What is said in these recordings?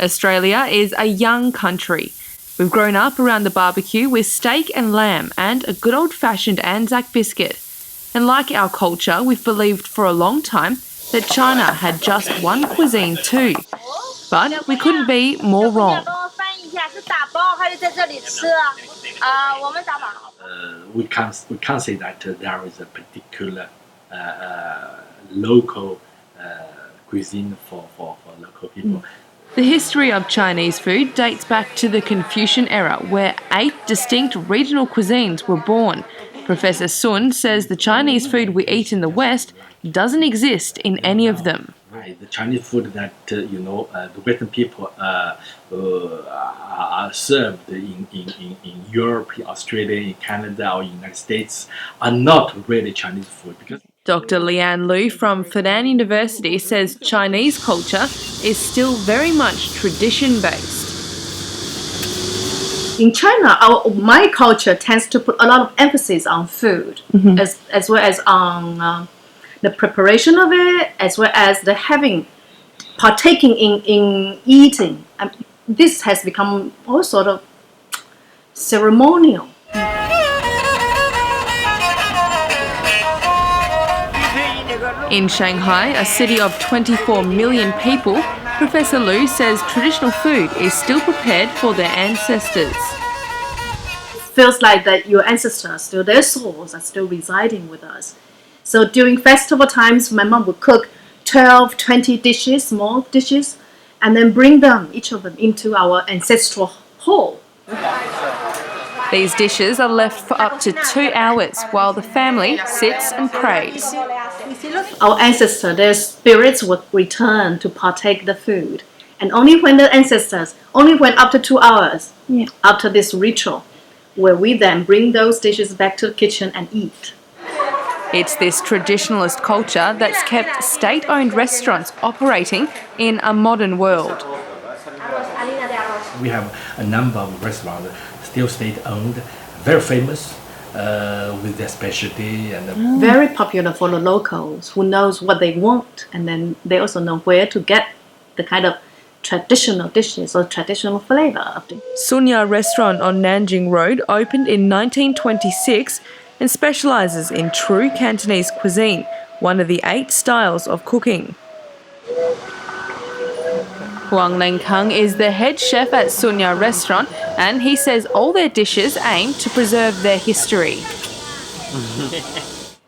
Australia is a young country. We've grown up around the barbecue with steak and lamb and a good old-fashioned Anzac biscuit. And like our culture, we've believed for a long time that China had just one cuisine too. But we couldn't be more wrong. We can't say that there is a particular local cuisine for local people. The history of Chinese food dates back to the Confucian era, where 8 distinct regional cuisines were born. Professor Sun says the Chinese food we eat in the West doesn't exist in any of them. Right, the Chinese food that the Western people are served in Europe, Australia, Canada, or United States are not really Chinese food because. Dr. Lian Lu from Fudan University says Chinese culture is still very much tradition-based. In China, my culture tends to put a lot of emphasis on food, as well as on the preparation of it, as well as the partaking in eating. And this has become all sort of ceremonial. In Shanghai, a city of 24 million people, Professor Lu says traditional food is still prepared for their ancestors. It feels like that your ancestors, their souls are still residing with us. So during festival times, my mom would cook 12, 20 dishes, small dishes, and then bring them, each of them, into our ancestral hall. These dishes are left for up to 2 hours while the family sits and prays. Our ancestors, their spirits would return to partake the food. And only when after 2 hours, after this ritual, where we then bring those dishes back to the kitchen and eat. It's this traditionalist culture that's kept state-owned restaurants operating in a modern world. We have a number of restaurants still state-owned, very famous with their specialty and very popular for the locals who knows what they want, and then they also know where to get the kind of traditional dishes or traditional flavor of them. Sunya restaurant on Nanjing Road opened in 1926 and specialises in true Cantonese cuisine, one of the 8 styles of cooking. Huang Lenkang is the head chef at Sunya restaurant, and he says all their dishes aim to preserve their history.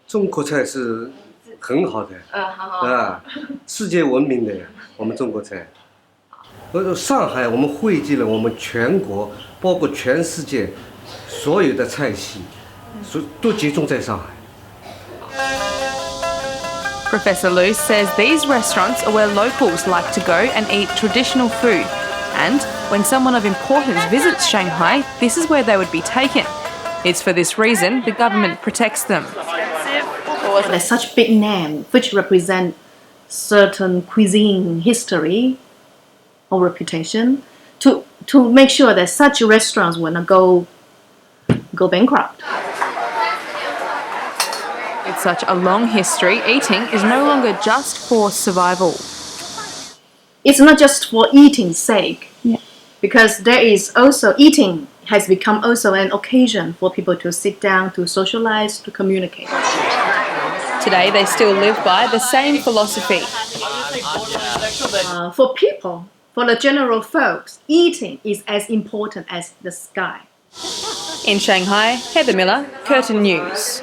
中国菜是很好的，世界闻名的我们中国菜。上海我们汇集了我们全国，包括全世界所有的菜系，都集中在上海。 Professor Lu says these restaurants are where locals like to go and eat traditional food. And when someone of importance visits Shanghai, this is where they would be taken. It's for this reason the government protects them. There's such big names which represent certain cuisine history or reputation to make sure that such restaurants will not go bankrupt. With such a long history, eating is no longer just for survival. It's not just for eating's sake, because there is also eating has become also an occasion for people to sit down, to socialize, to communicate. Today they still live by the same philosophy. For people, for the general folks, eating is as important as the sky. In Shanghai, Heather Miller, Curtin News.